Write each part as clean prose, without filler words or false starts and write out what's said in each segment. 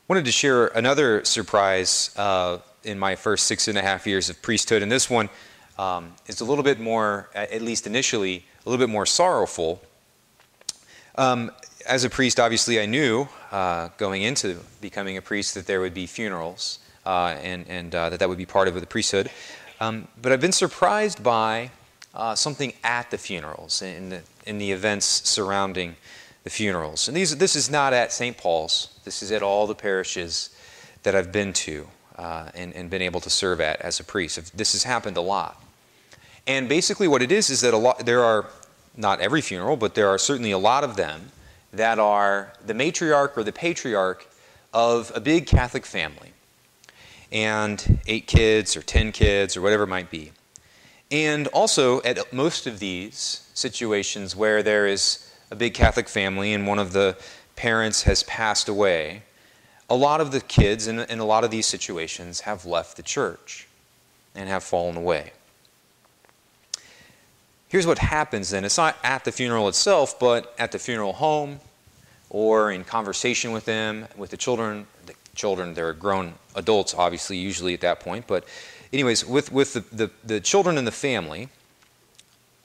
Wanted to share another surprise in my first 6.5 years of priesthood, and this one is a little bit more, at least initially, a little bit more sorrowful. As a priest, obviously, I knew going into becoming a priest that there would be funerals and that would be part of the priesthood. But I've been surprised by something at the funerals, in the events surrounding the funerals. And this is not at St. Paul's. This is at all the parishes that I've been to and been able to serve at as a priest. This has happened a lot. And basically what it is that there are, not every funeral, but there are certainly a lot of them that are the matriarch or the patriarch of a big Catholic family. And 8 kids or 10 kids or whatever it might be. And also at most of these situations where there is a big Catholic family and one of the parents has passed away, a lot of the kids in a lot of these situations have left the church and have fallen away. Here's what happens then. It's not at the funeral itself, but at the funeral home or in conversation with them, with the children. They're grown adults, obviously, usually at that point. But anyways, with the children in the family,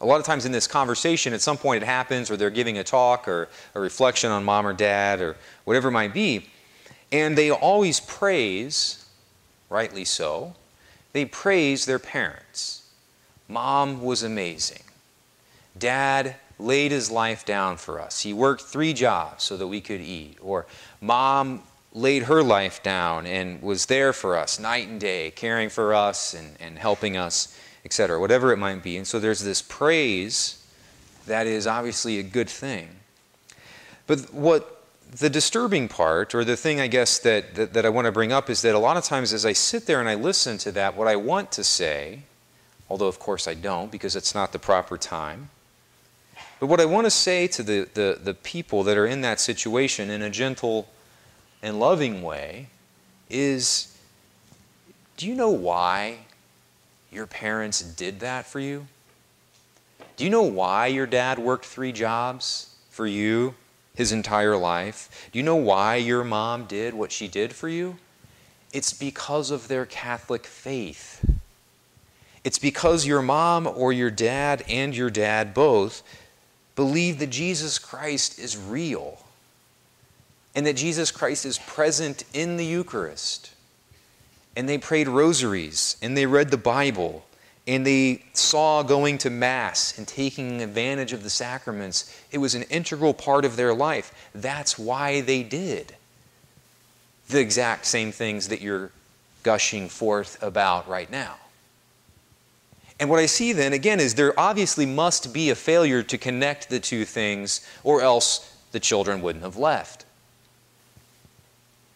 a lot of times in this conversation, at some point it happens, or they're giving a talk or a reflection on mom or dad or whatever it might be, and they always praise, rightly so, they praise their parents. Mom was amazing. Dad laid his life down for us. He worked 3 jobs so that we could eat. Or mom laid her life down and was there for us night and day, caring for us and helping us, etc., whatever it might be. And so there's this praise that is obviously a good thing. But what the disturbing part, or the thing I guess that I want to bring up, is that a lot of times as I sit there and I listen to that, what I want to say, although of course I don't because it's not the proper time, but what I want to say to the people that are in that situation in a gentle and loving way is, do you know why your parents did that for you? Do you know why your dad worked 3 jobs for you his entire life? Do you know why your mom did what she did for you? It's because of their Catholic faith. It's because your mom or your dad and your dad both believe that Jesus Christ is real and that Jesus Christ is present in the Eucharist. And they prayed rosaries, and they read the Bible, and they saw going to Mass and taking advantage of the sacraments. It was an integral part of their life. That's why they did the exact same things that you're gushing forth about right now. And what I see then, again, is there obviously must be a failure to connect the two things, or else the children wouldn't have left.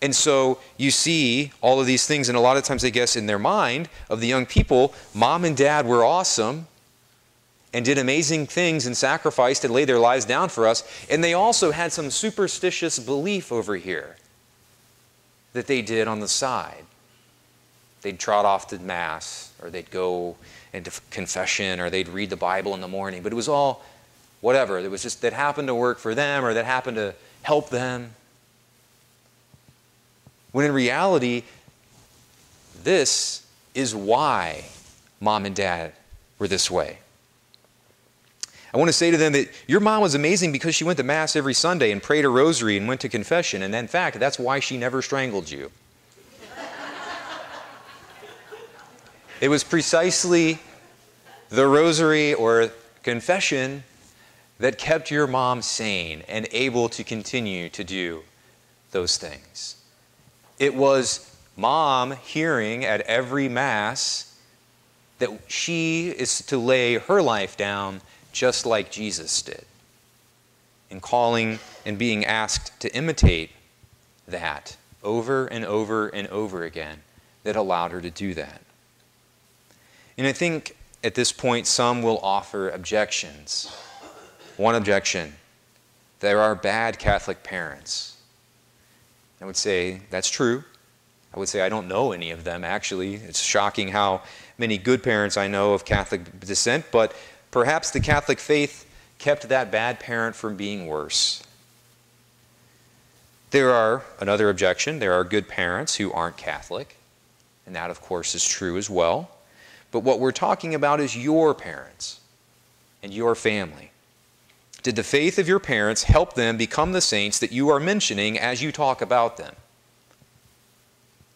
And so you see all of these things, and a lot of times I guess in their mind of the young people, mom and dad were awesome and did amazing things and sacrificed and laid their lives down for us. And they also had some superstitious belief over here that they did on the side. They'd trot off to Mass, or they'd go into confession, or they'd read the Bible in the morning. But it was all whatever. It was just that happened to work for them, or that happened to help them. When in reality, this is why mom and dad were this way. I want to say to them that your mom was amazing because she went to Mass every Sunday and prayed a rosary and went to confession. And in fact, that's why she never strangled you. It was precisely the rosary or confession that kept your mom sane and able to continue to do those things. It was mom hearing at every Mass that she is to lay her life down just like Jesus did, and calling and being asked to imitate that over and over and over again that allowed her to do that. And I think at this point some will offer objections. One objection: there are bad Catholic parents. I would say that's true. I would say I don't know any of them, actually. It's shocking how many good parents I know of Catholic descent, but perhaps the Catholic faith kept that bad parent from being worse. There are, another objection, there are good parents who aren't Catholic, and that of course is true as well. But what we're talking about is your parents and your family. Did the faith of your parents help them become the saints that you are mentioning as you talk about them?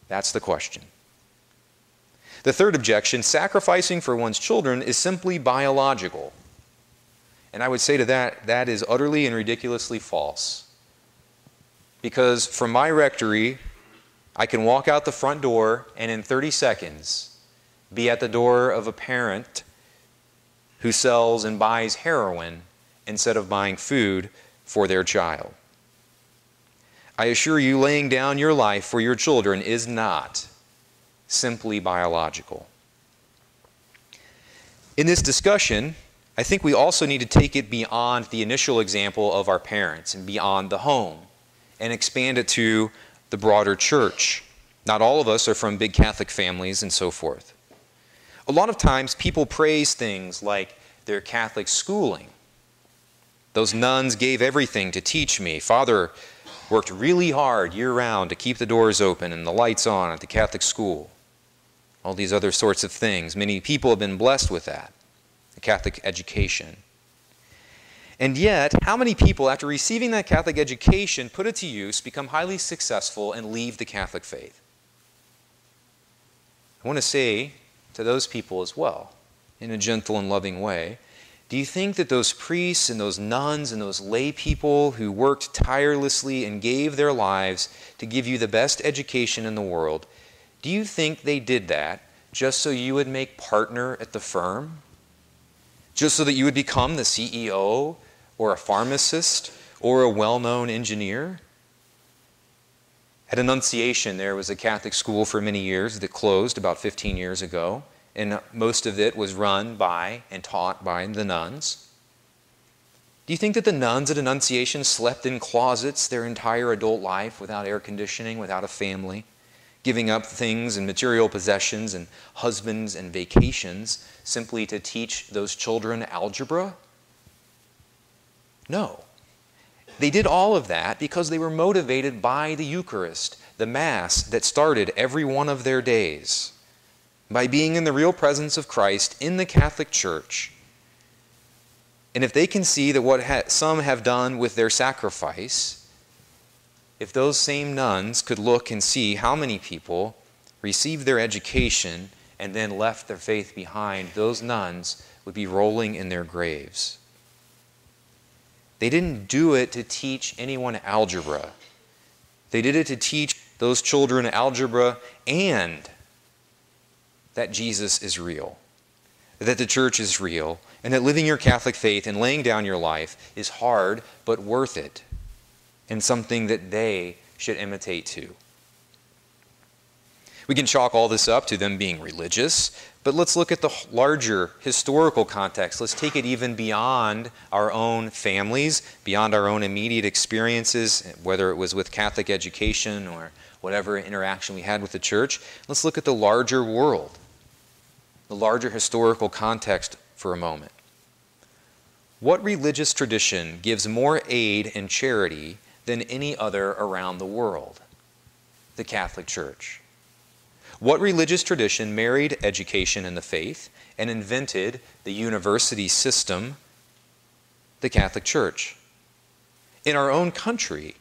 That's the question. The third objection, sacrificing for one's children is simply biological. And I would say to that, that is utterly and ridiculously false. Because from my rectory, I can walk out the front door and in 30 seconds be at the door of a parent who sells and buys heroin instead of buying food for their child. I assure you, laying down your life for your children is not simply biological. In this discussion, I think we also need to take it beyond the initial example of our parents and beyond the home and expand it to the broader church. Not all of us are from big Catholic families and so forth. A lot of times people praise things like their Catholic schooling. Those nuns gave everything to teach me. Father worked really hard year-round to keep the doors open and the lights on at the Catholic school. All these other sorts of things. Many people have been blessed with that, the Catholic education. And yet, how many people, after receiving that Catholic education, put it to use, become highly successful, and leave the Catholic faith? I want to say to those people as well, in a gentle and loving way, do you think that those priests and those nuns and those lay people who worked tirelessly and gave their lives to give you the best education in the world, do you think they did that just so you would make partner at the firm? Just so that you would become the CEO or a pharmacist or a well-known engineer? At Annunciation, there was a Catholic school for many years that closed about 15 years ago, and most of it was run by and taught by the nuns. Do you think that the nuns at Annunciation slept in closets their entire adult life without air conditioning, without a family, giving up things and material possessions and husbands and vacations simply to teach those children algebra? No. They did all of that because they were motivated by the Eucharist, the Mass that started every one of their days, by being in the real presence of Christ in the Catholic Church. And if they can see that what some have done with their sacrifice, if those same nuns could look and see how many people received their education and then left their faith behind, those nuns would be rolling in their graves. They didn't do it to teach anyone algebra. They did it to teach those children algebra and that Jesus is real, that the church is real, and that living your Catholic faith and laying down your life is hard but worth it, and something that they should imitate too. We can chalk all this up to them being religious, but let's look at the larger historical context. Let's take it even beyond our own families, beyond our own immediate experiences, whether it was with Catholic education or whatever interaction we had with the church. Let's look at the larger world, the larger historical context for a moment. What religious tradition gives more aid and charity than any other around the world? The Catholic Church. What religious tradition married education and the faith and invented the university system? The Catholic Church. In our own country,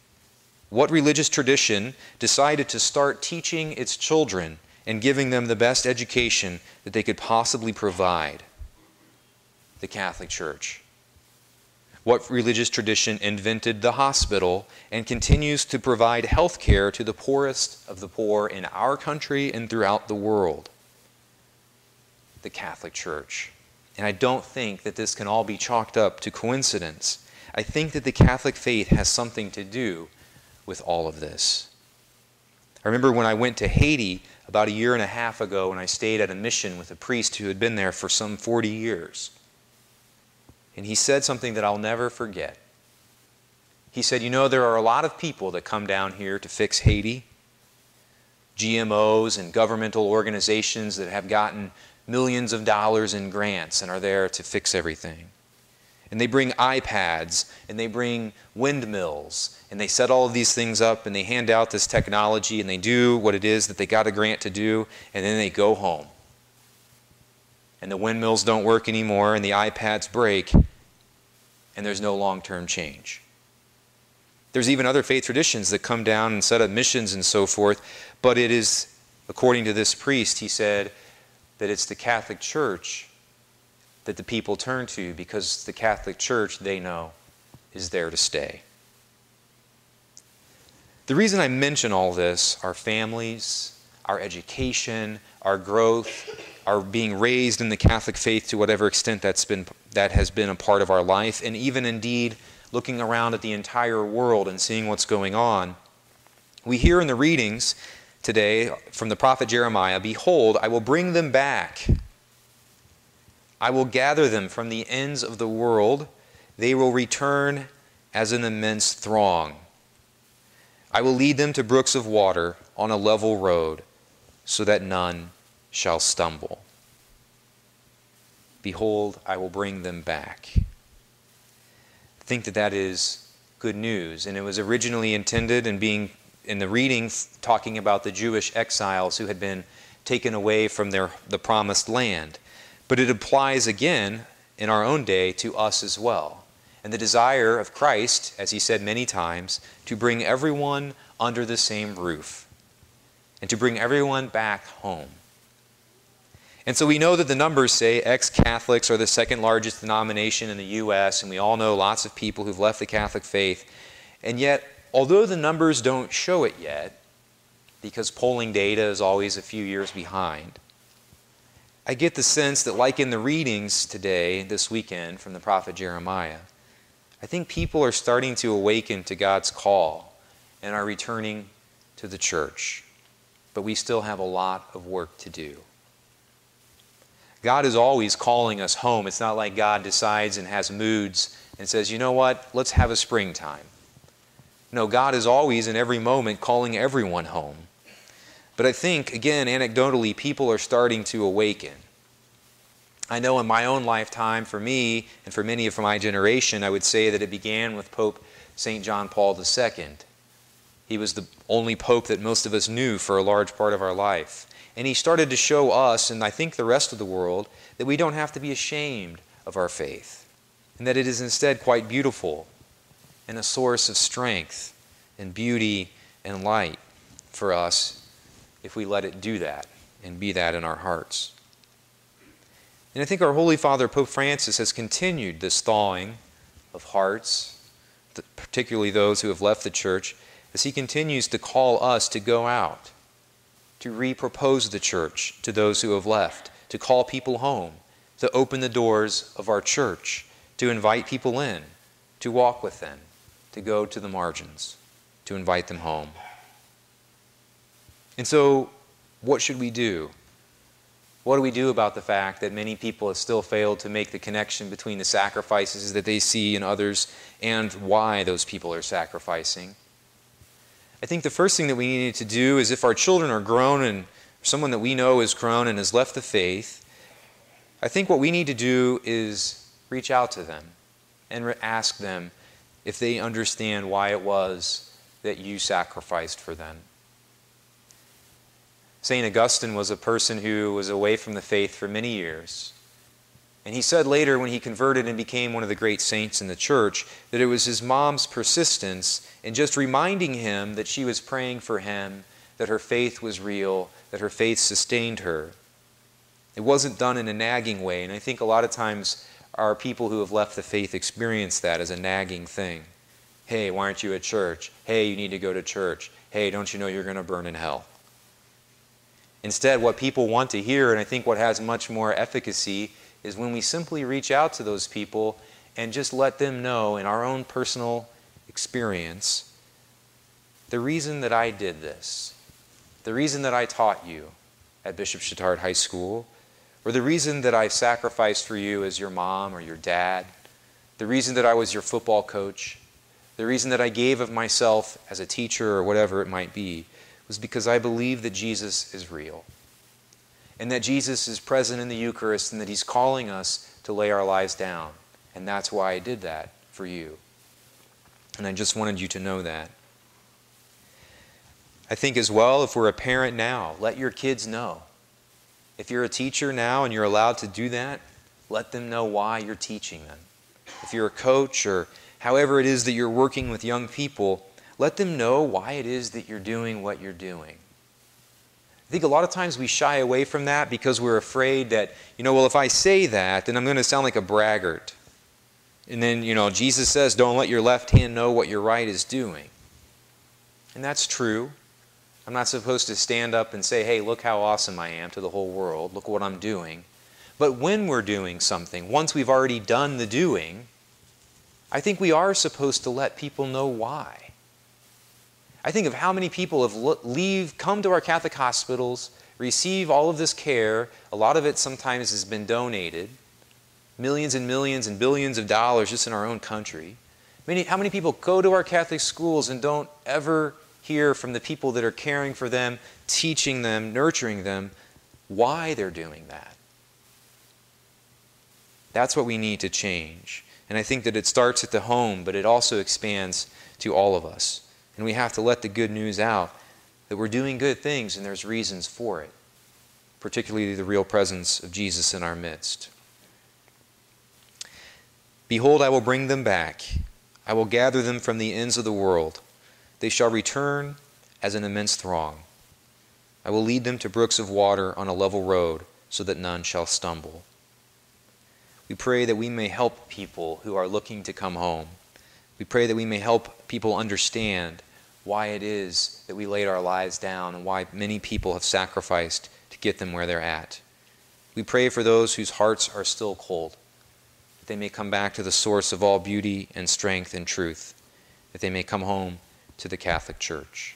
what religious tradition decided to start teaching its children and giving them the best education that they could possibly provide? The Catholic Church. What religious tradition invented the hospital and continues to provide health care to the poorest of the poor in our country and throughout the world? The Catholic Church. And I don't think that this can all be chalked up to coincidence. I think that the Catholic faith has something to do with all of this. I remember when I went to Haiti about a year and a half ago when I stayed at a mission with a priest who had been there for some 40 years. And he said something that I'll never forget. He said, you know, there are a lot of people that come down here to fix Haiti. GMOs and governmental organizations that have gotten millions of dollars in grants and are there to fix everything. And they bring iPads, and they bring windmills, and they set all of these things up, and they hand out this technology, and they do what it is that they got a grant to do, and then they go home. And the windmills don't work anymore, and the iPads break, and there's no long-term change. There's even other faith traditions that come down and set up missions and so forth, but it is, according to this priest, he said that it's the Catholic Church that the people turn to, because the Catholic Church, they know, is there to stay. The reason I mention all this, our families, our education, our growth, our being raised in the Catholic faith to whatever extent that has been a part of our life, and even indeed looking around at the entire world and seeing what's going on, we hear in the readings today from the prophet Jeremiah, "Behold, I will bring them back. I will gather them from the ends of the world. They will return as an immense throng. I will lead them to brooks of water on a level road, so that none shall stumble. Behold, I will bring them back." I think that is good news. And it was originally intended and being in the reading talking about the Jewish exiles who had been taken away from the promised land. But it applies again in our own day to us as well. And the desire of Christ, as he said many times, to bring everyone under the same roof and to bring everyone back home. And so we know that the numbers say ex-Catholics are the second largest denomination in the U.S., and we all know lots of people who've left the Catholic faith. And yet, although the numbers don't show it yet, because polling data is always a few years behind, I get the sense that, like in the readings today, this weekend, from the prophet Jeremiah, I think people are starting to awaken to God's call and are returning to the church. But we still have a lot of work to do. God is always calling us home. It's not like God decides and has moods and says, you know what, let's have a springtime. No, God is always in every moment calling everyone home. But I think, again, anecdotally, people are starting to awaken. I know in my own lifetime, for me, and for many of my generation, I would say that it began with Pope St. John Paul II. He was the only pope that most of us knew for a large part of our life. And he started to show us, and I think the rest of the world, that we don't have to be ashamed of our faith, and that it is instead quite beautiful and a source of strength and beauty and light for us if we let it do that and be that in our hearts. And I think our Holy Father, Pope Francis, has continued this thawing of hearts, particularly those who have left the church, as he continues to call us to go out, to repropose the church to those who have left, to call people home, to open the doors of our church, to invite people in, to walk with them, to go to the margins, to invite them home. And so, what should we do? What do we do about the fact that many people have still failed to make the connection between the sacrifices that they see in others and why those people are sacrificing? I think the first thing that we need to do is, if our children are grown and someone that we know is grown and has left the faith, I think what we need to do is reach out to them and ask them if they understand why it was that you sacrificed for them. St. Augustine was a person who was away from the faith for many years. And he said later, when he converted and became one of the great saints in the church, that it was his mom's persistence in just reminding him that she was praying for him, that her faith was real, that her faith sustained her. It wasn't done in a nagging way, and I think a lot of times our people who have left the faith experience that as a nagging thing. Hey, why aren't you at church? Hey, you need to go to church. Hey, don't you know you're going to burn in hell? Instead, what people want to hear, and I think what has much more efficacy, is when we simply reach out to those people and just let them know in our own personal experience, the reason that I did this, the reason that I taught you at Bishop Chittard High School, or the reason that I sacrificed for you as your mom or your dad, the reason that I was your football coach, the reason that I gave of myself as a teacher or whatever it might be, was because I believe that Jesus is real, and that Jesus is present in the Eucharist, and that he's calling us to lay our lives down And that's why I did that for you. And I just wanted you to know that. I think as well, if we're a parent now, let your kids know. If you're a teacher now and you're allowed to do that, let them know why you're teaching them. If you're a coach or however it is that you're working with young people, let them know why it is that you're doing what you're doing. I think a lot of times we shy away from that because we're afraid that, well, if I say that, then I'm going to sound like a braggart. And then, Jesus says, don't let your left hand know what your right is doing. And that's true. I'm not supposed to stand up and say, hey, look how awesome I am to the whole world. Look what I'm doing. But when we're doing something, once we've already done the doing, I think we are supposed to let people know why. I think of how many people have come to our Catholic hospitals, receive all of this care. A lot of it sometimes has been donated. Millions and millions and billions of dollars just in our own country. How many people go to our Catholic schools and don't ever hear from the people that are caring for them, teaching them, nurturing them, why they're doing that? That's what we need to change. And I think that it starts at the home, but it also expands to all of us. And we have to let the good news out that we're doing good things and there's reasons for it, particularly the real presence of Jesus in our midst. Behold, I will bring them back. I will gather them from the ends of the world. They shall return as an immense throng. I will lead them to brooks of water on a level road so that none shall stumble. We pray that we may help people who are looking to come home. We pray that we may help people understand why it is that we laid our lives down and why many people have sacrificed to get them where they're at. We pray for those whose hearts are still cold, that they may come back to the source of all beauty and strength and truth, that they may come home to the Catholic Church.